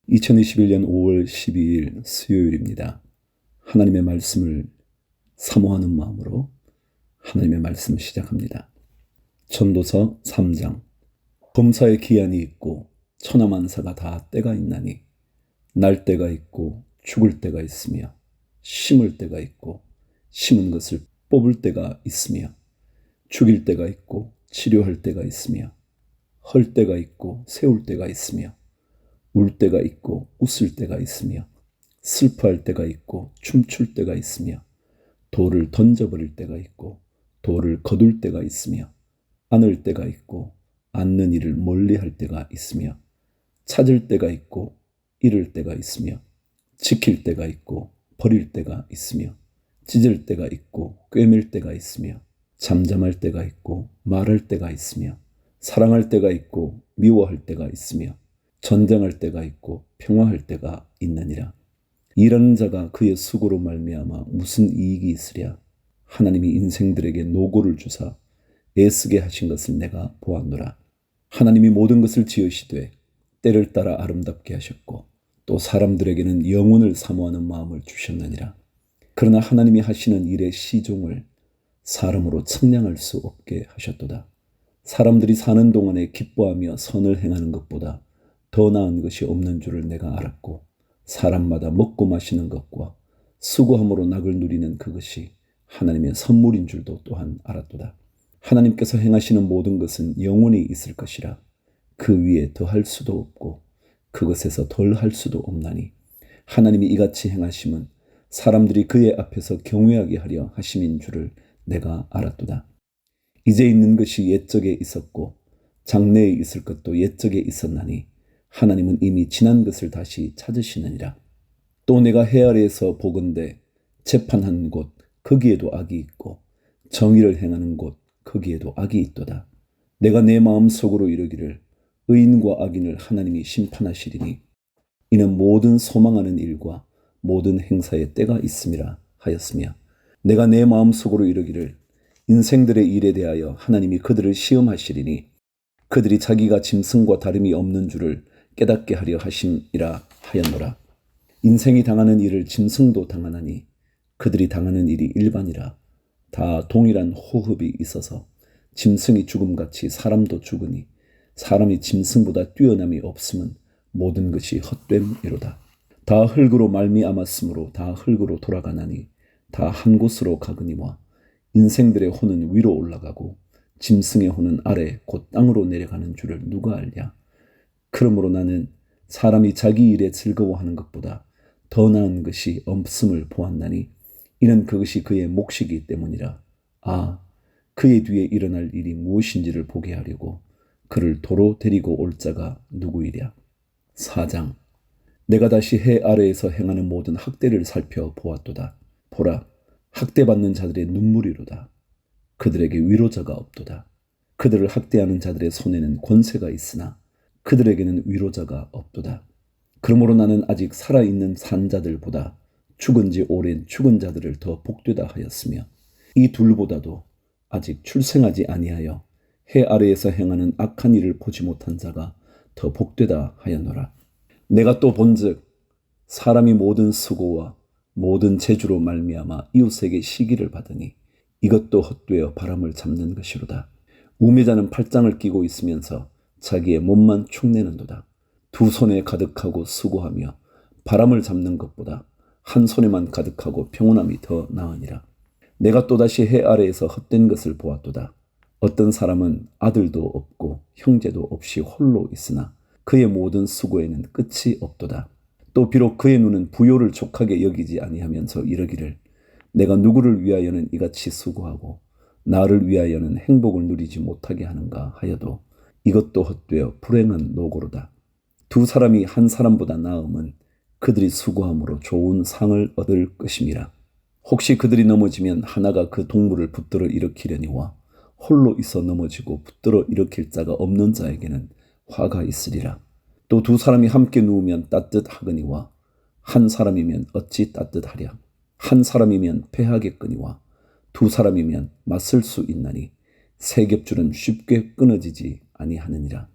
2021년 5월 12일 수요일입니다. 하나님의 말씀을 사모하는 마음으로 하나님의 말씀을 시작합니다. 전도서 3장. 범사에 기한이 있고 천하만사가 다 때가 있나니 날 때가 있고 죽을 때가 있으며 심을 때가 있고 심은 것을 뽑을 때가 있으며 죽일 때가 있고 치료할 때가 있으며 헐 때가 있고 세울 때가 있으며 울 때가 있고 웃을 때가 있으며 슬퍼할 때가 있고 춤출 때가 있으며 돌을 던져버릴 때가 있고 돌을 거둘 때가 있으며 안을 때가 있고 앉는 일을 멀리할 때가 있으며 찾을 때가 있고 잃을 때가 있으며 지킬 때가 있고 버릴 때가 있으며 찢을 때가 있고 꿰맬 때가 있으며 잠잠할 때가 있고 말할 때가 있으며 사랑할 때가 있고 미워할 때가 있으며 전쟁할 때가 있고 평화할 때가 있느니라. 일하는 자가 그의 수고로 말미암아 무슨 이익이 있으랴. 하나님이 인생들에게 노고를 주사 애쓰게 하신 것을 내가 보았노라. 하나님이 모든 것을 지으시되 때를 따라 아름답게 하셨고 또 사람들에게는 영혼을 사모하는 마음을 주셨느니라. 그러나 하나님이 하시는 일의 시종을 사람으로 측량할 수 없게 하셨도다. 사람들이 사는 동안에 기뻐하며 선을 행하는 것보다 더 나은 것이 없는 줄을 내가 알았고 사람마다 먹고 마시는 것과 수고함으로 낙을 누리는 그것이 하나님의 선물인 줄도 또한 알았도다. 하나님께서 행하시는 모든 것은 영원히 있을 것이라. 그 위에 더할 수도 없고 그것에서 덜 할 수도 없나니 하나님이 이같이 행하심은 사람들이 그의 앞에서 경외하게 하려 하심인 줄을 내가 알았도다. 이제 있는 것이 옛적에 있었고 장래에 있을 것도 옛적에 있었나니 하나님은 이미 지난 것을 다시 찾으시느니라. 또 내가 해 아래에서 보건대 재판한 곳 거기에도 악이 있고 정의를 행하는 곳 거기에도 악이 있도다. 내가 내 마음속으로 이르기를 의인과 악인을 하나님이 심판하시리니 이는 모든 소망하는 일과 모든 행사에 때가 있음이라 하였으며 내가 내 마음속으로 이르기를 인생들의 일에 대하여 하나님이 그들을 시험하시리니 그들이 자기가 짐승과 다름이 없는 줄을 깨닫게 하려 하심이라 하였노라. 인생이 당하는 일을 짐승도 당하나니 그들이 당하는 일이 일반이라. 다 동일한 호흡이 있어서 짐승이 죽음같이 사람도 죽으니 사람이 짐승보다 뛰어남이 없음은 모든 것이 헛됨이로다. 다 흙으로 말미암았으므로 다 흙으로 돌아가나니 다 한 곳으로 가거니와 인생들의 혼은 위로 올라가고 짐승의 혼은 아래 곧 땅으로 내려가는 줄을 누가 알랴. 그러므로 나는 사람이 자기 일에 즐거워하는 것보다 더 나은 것이 없음을 보았나니 이는 그것이 그의 몫이기 때문이라. 그의 뒤에 일어날 일이 무엇인지를 보게 하려고 그를 도로 데리고 올 자가 누구이랴. 4장. 내가 다시 해 아래에서 행하는 모든 학대를 살펴보았도다. 보라, 학대받는 자들의 눈물이로다. 그들에게 위로자가 없도다. 그들을 학대하는 자들의 손에는 권세가 있으나 그들에게는 위로자가 없도다. 그러므로 나는 아직 살아있는 산자들보다 죽은 지 오랜 죽은 자들을 더 복되다 하였으며 이 둘보다도 아직 출생하지 아니하여 해 아래에서 행하는 악한 일을 보지 못한 자가 더 복되다 하였노라. 내가 또 본즉 사람이 모든 수고와 모든 재주로 말미암아 이웃에게 시기를 받으니 이것도 헛되어 바람을 잡는 것이로다. 우매자는 팔짱을 끼고 있으면서 자기의 몸만 축내는도다. 두 손에 가득하고 수고하며 바람을 잡는 것보다 한 손에만 가득하고 평온함이 더 나으니라. 내가 또다시 해 아래에서 헛된 것을 보았도다. 어떤 사람은 아들도 없고 형제도 없이 홀로 있으나 그의 모든 수고에는 끝이 없도다. 또 비록 그의 눈은 부요를 족하게 여기지 아니하면서 이르기를 내가 누구를 위하여는 이같이 수고하고 나를 위하여는 행복을 누리지 못하게 하는가 하여도 이것도 헛되어 불행한 노고로다. 두 사람이 한 사람보다 나음은 그들이 수고함으로 좋은 상을 얻을 것임이라. 혹시 그들이 넘어지면 하나가 그 동물을 붙들어 일으키려니와 홀로 있어 넘어지고 붙들어 일으킬 자가 없는 자에게는 화가 있으리라. 또 두 사람이 함께 누우면 따뜻하거니와 한 사람이면 어찌 따뜻하랴. 한 사람이면 패하겠거니와 두 사람이면 맞설 수 있나니 세 겹줄은 쉽게 끊어지지 아니하느니라.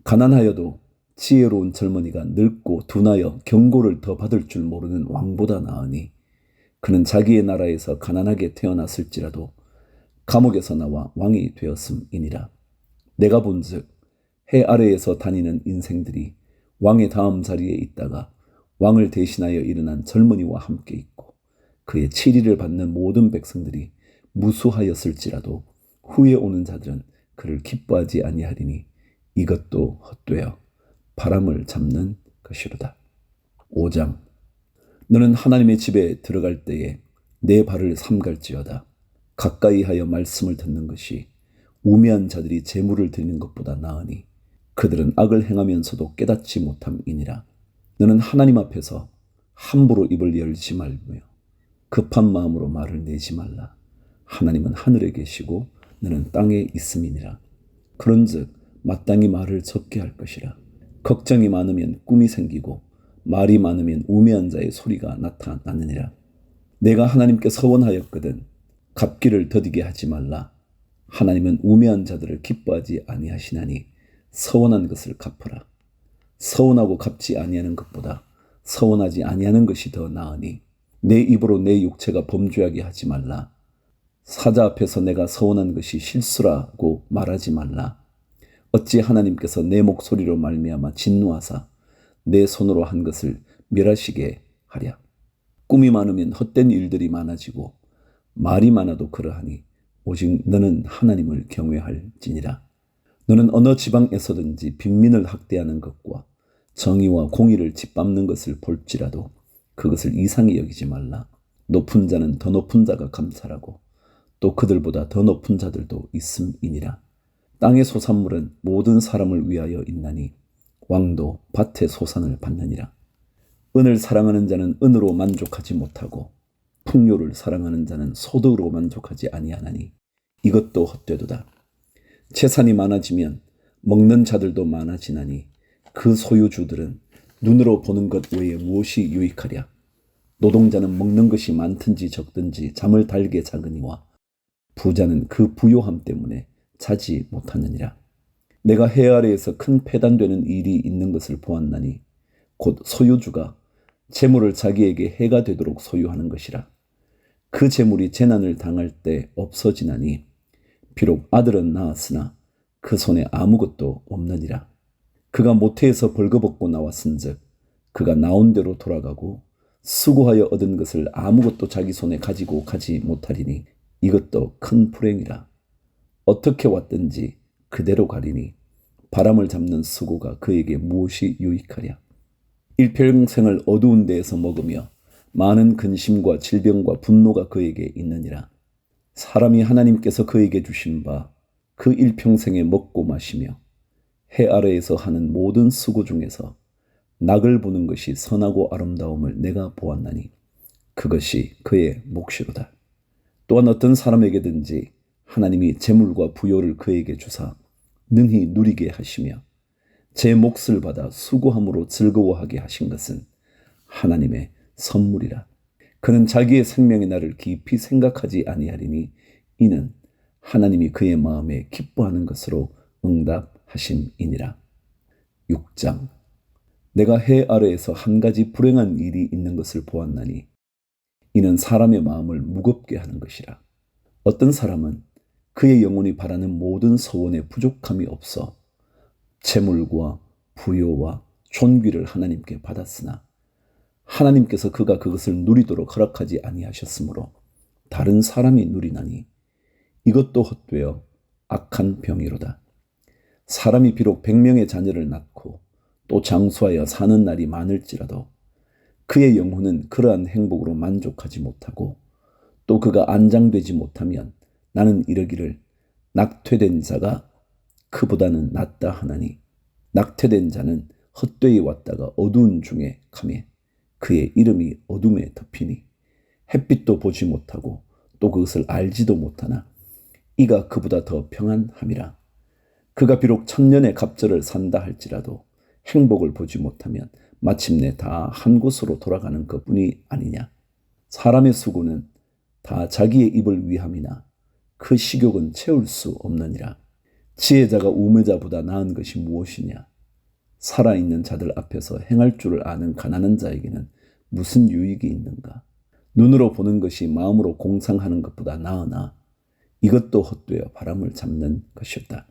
가난하여도 지혜로운 젊은이가 늙고 둔하여 경고를 더 받을 줄 모르는 왕보다 나으니 그는 자기의 나라에서 가난하게 태어났을지라도 감옥에서 나와 왕이 되었음이니라. 내가 본즉 해 아래에서 다니는 인생들이 왕의 다음 자리에 있다가 왕을 대신하여 일어난 젊은이와 함께 있고 그의 치리를 받는 모든 백성들이 무수하였을지라도 후에 오는 자들은 그를 기뻐하지 아니하리니 이것도 헛되어 바람을 잡는 것이로다. 5장. 너는 하나님의 집에 들어갈 때에 내 발을 삼갈지어다. 가까이 하여 말씀을 듣는 것이 우매한 자들이 재물을 드리는 것보다 나으니 그들은 악을 행하면서도 깨닫지 못함이니라. 너는 하나님 앞에서 함부로 입을 열지 말며 급한 마음으로 말을 내지 말라. 하나님은 하늘에 계시고 너는 땅에 있음이니라. 그런즉 마땅히 말을 적게 할 것이라. 걱정이 많으면 꿈이 생기고 말이 많으면 우매한 자의 소리가 나타나느니라. 내가 하나님께 서원하였거든 갚기를 더디게 하지 말라. 하나님은 우매한 자들을 기뻐하지 아니하시나니 서원한 것을 갚으라. 서원하고 갚지 아니하는 것보다 서원하지 아니하는 것이 더 나으니 내 입으로 내 육체가 범죄하게 하지 말라. 사자 앞에서 내가 서원한 것이 실수라고 말하지 말라. 어찌 하나님께서 내 목소리로 말미암아 진노하사 내 손으로 한 것을 멸하시게 하랴. 꿈이 많으면 헛된 일들이 많아지고 말이 많아도 그러하니 오직 너는 하나님을 경외할지니라. 너는 어느 지방에서든지 빈민을 학대하는 것과 정의와 공의를 짓밟는 것을 볼지라도 그것을 이상히 여기지 말라. 높은 자는 더 높은 자가 감찰하고 또 그들보다 더 높은 자들도 있음이니라. 땅의 소산물은 모든 사람을 위하여 있나니 왕도 밭의 소산을 받느니라. 은을 사랑하는 자는 은으로 만족하지 못하고 풍요를 사랑하는 자는 소득으로 만족하지 아니하나니 이것도 헛되도다. 재산이 많아지면 먹는 자들도 많아지나니 그 소유주들은 눈으로 보는 것 외에 무엇이 유익하랴. 노동자는 먹는 것이 많든지 적든지 잠을 달게 자거니와 부자는 그 부요함 때문에 자지 못하느니라. 내가 해 아래에서 큰 패단되는 일이 있는 것을 보았나니 곧 소유주가 재물을 자기에게 해가 되도록 소유하는 것이라. 그 재물이 재난을 당할 때 없어지나니 비록 아들은 낳았으나 그 손에 아무것도 없느니라. 그가 모태에서 벌거벗고 나왔은즉 그가 나온 대로 돌아가고 수고하여 얻은 것을 아무것도 자기 손에 가지고 가지 못하리니 이것도 큰 불행이라. 어떻게 왔든지 그대로 가리니 바람을 잡는 수고가 그에게 무엇이 유익하랴. 일평생을 어두운 데에서 먹으며 많은 근심과 질병과 분노가 그에게 있느니라. 사람이 하나님께서 그에게 주신 바 그 일평생에 먹고 마시며 해 아래에서 하는 모든 수고 중에서 낙을 보는 것이 선하고 아름다움을 내가 보았나니 그것이 그의 몫이로다. 또한 어떤 사람에게든지 하나님이 재물과 부요를 그에게 주사 능히 누리게 하시며 제 몫을 받아 수고함으로 즐거워하게 하신 것은 하나님의 선물이라. 그는 자기의 생명의 날을 깊이 생각하지 아니하리니 이는 하나님이 그의 마음에 기뻐하는 것으로 응답하심이니라. 6장. 내가 해 아래에서 한 가지 불행한 일이 있는 것을 보았나니 이는 사람의 마음을 무겁게 하는 것이라. 어떤 사람은 그의 영혼이 바라는 모든 소원에 부족함이 없어 재물과 부요와 존귀를 하나님께 받았으나 하나님께서 그가 그것을 누리도록 허락하지 아니하셨으므로 다른 사람이 누리나니 이것도 헛되어 악한 병이로다. 사람이 비록 100명의 자녀를 낳고 또 장수하여 사는 날이 많을지라도 그의 영혼은 그러한 행복으로 만족하지 못하고 또 그가 안장되지 못하면 나는 이러기를 낙퇴된 자가 그보다는 낫다 하나니 낙퇴된 자는 헛되이 왔다가 어두운 중에 가매 그의 이름이 어둠에 덮이니 햇빛도 보지 못하고 또 그것을 알지도 못하나 이가 그보다 더 평안함이라. 그가 비록 1000년의 갑절을 산다 할지라도 행복을 보지 못하면 마침내 다 한 곳으로 돌아가는 것뿐이 아니냐. 사람의 수고는 다 자기의 입을 위함이나 그 식욕은 채울 수 없느니라. 지혜자가 우매자보다 나은 것이 무엇이냐. 살아있는 자들 앞에서 행할 줄을 아는 가난한 자에게는 무슨 유익이 있는가? 눈으로 보는 것이 마음으로 공상하는 것보다 나으나 이것도 헛되어 바람을 잡는 것이었다.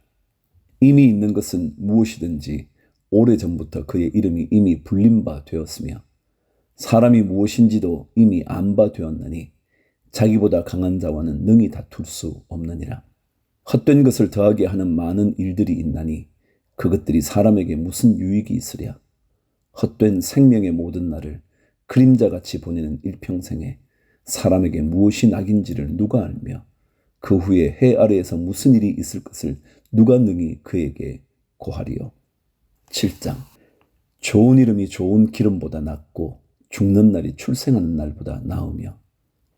이미 있는 것은 무엇이든지 오래전부터 그의 이름이 이미 불린 바 되었으며 사람이 무엇인지도 이미 안 바 되었나니 자기보다 강한 자와는 능히 다툴 수 없느니라. 헛된 것을 더하게 하는 많은 일들이 있나니 그것들이 사람에게 무슨 유익이 있으랴. 헛된 생명의 모든 날을 그림자같이 보내는 일평생에 사람에게 무엇이 낙인지를 누가 알며 그 후에 해 아래에서 무슨 일이 있을 것을 누가 능히 그에게 고하리요. 7장. 좋은 이름이 좋은 기름보다 낫고 죽는 날이 출생하는 날보다 나으며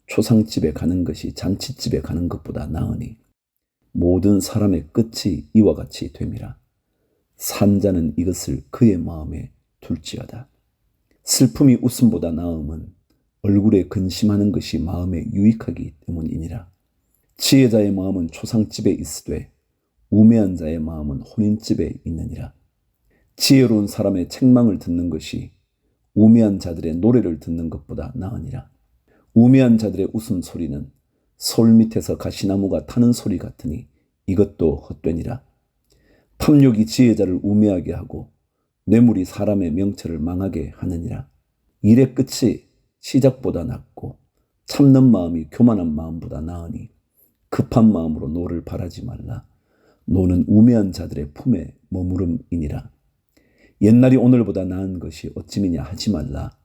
초상집에 가는 것이 잔치집에 가는 것보다 나으니 모든 사람의 끝이 이와 같이 됨이라. 산자는 이것을 그의 마음에 둘지어다. 슬픔이 웃음보다 나음은 얼굴에 근심하는 것이 마음에 유익하기 때문이니라. 지혜자의 마음은 초상집에 있으되 우매한 자의 마음은 혼인집에 있느니라. 지혜로운 사람의 책망을 듣는 것이 우매한 자들의 노래를 듣는 것보다 나으니라. 우매한 자들의 웃음소리는 솔 밑에서 가시나무가 타는 소리 같으니 이것도 헛되니라. 탐욕이 지혜자를 우매하게 하고 뇌물이 사람의 명철을 망하게 하느니라. 일의 끝이 시작보다 낫고 참는 마음이 교만한 마음보다 나으니 급한 마음으로 노를 바라지 말라. 노는 우매한 자들의 품에 머무름이니라. 옛날이 오늘보다 나은 것이 어찌미냐 하지 말라.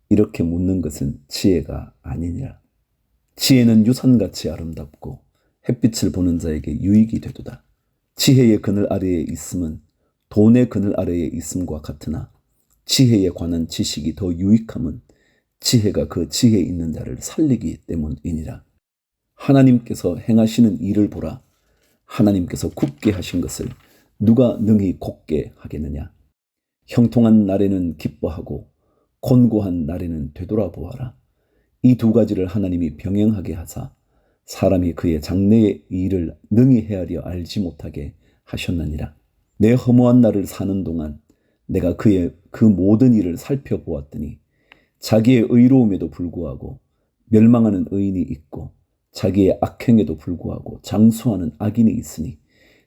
이렇게 묻는 것은 지혜가 아니니라. 지혜는 유산같이 아름답고 햇빛을 보는 자에게 유익이 되도다. 지혜의 그늘 아래에 있음은 돈의 그늘 아래에 있음과 같으나 지혜에 관한 지식이 더 유익함은 지혜가 그 지혜 있는 자를 살리기 때문이니라. 하나님께서 행하시는 일을 보라. 하나님께서 굽게 하신 것을 누가 능히 곱게 하겠느냐. 형통한 날에는 기뻐하고 곤고한 날에는 되돌아보아라. 이 두 가지를 하나님이 병행하게 하사 사람이 그의 장래의 일을 능히 헤아려 알지 못하게 하셨느니라. 내 허무한 날을 사는 동안 내가 그의 그 모든 일을 살펴보았더니 자기의 의로움에도 불구하고 멸망하는 의인이 있고 자기의 악행에도 불구하고 장수하는 악인이 있으니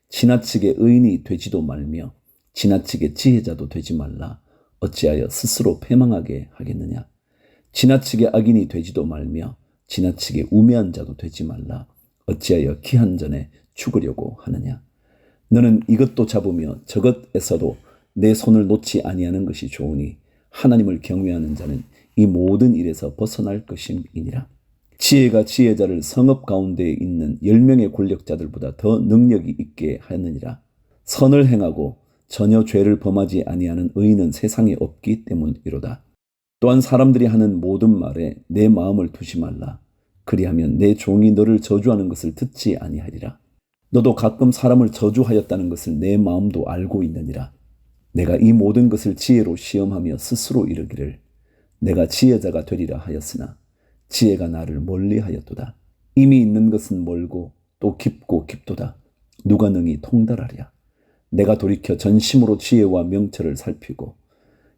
지나치게 의인이 되지도 말며 지나치게 지혜자도 되지 말라. 어찌하여 스스로 패망하게 하겠느냐. 지나치게 악인이 되지도 말며 지나치게 우매한 자도 되지 말라. 어찌하여 기한 전에 죽으려고 하느냐. 너는 이것도 잡으며 저것에서도 내 손을 놓지 아니하는 것이 좋으니 하나님을 경외하는 자는 이 모든 일에서 벗어날 것임이니라. 지혜가 지혜자를 성읍 가운데에 있는 10명의 권력자들보다 더 능력이 있게 하느니라. 선을 행하고 전혀 죄를 범하지 아니하는 의인은 세상에 없기 때문이로다. 또한 사람들이 하는 모든 말에 내 마음을 두지 말라. 그리하면 내 종이 너를 저주하는 것을 듣지 아니하리라. 너도 가끔 사람을 저주하였다는 것을 내 마음도 알고 있느니라. 내가 이 모든 것을 지혜로 시험하며 스스로 이르기를 내가 지혜자가 되리라 하였으나 지혜가 나를 멀리하였도다. 이미 있는 것은 멀고 또 깊고 깊도다. 누가 능히 통달하랴. 내가 돌이켜 전심으로 지혜와 명철을 살피고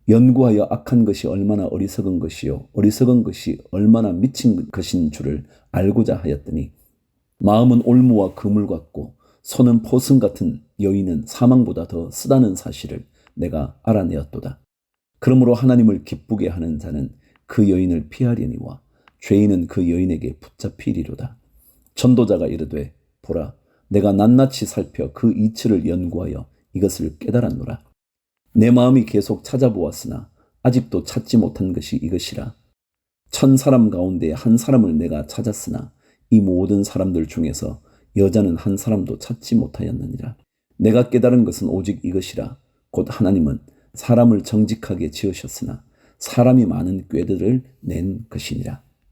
연구하여 악한 것이 얼마나 어리석은 것이요 어리석은 것이 얼마나 미친 것인 줄을 알고자 하였더니 마음은 올무와 그물 같고 손은 포승 같은 여인은 사망보다 더 쓰다는 사실을 내가 알아내었도다. 그러므로 하나님을 기쁘게 하는 자는 그 여인을 피하려니와 죄인은 그 여인에게 붙잡히리로다. 전도자가 이르되 보라 내가 낱낱이 살펴 그 이치를 연구하여 이것을 깨달았노라. 내 마음이 계속 찾아보았으나 아직도 찾지 못한 것이 이것이라. 1000사람 가운데 한 사람을 내가 찾았으나 이 모든 사람들 중에서 여자는 한 사람도 찾지 못하였느니라. 내가 깨달은 것은 오직 이것이라. 곧 하나님은 사람을 정직하게 지으셨으나 사람이 많은 꾀들을 낸 것이니라.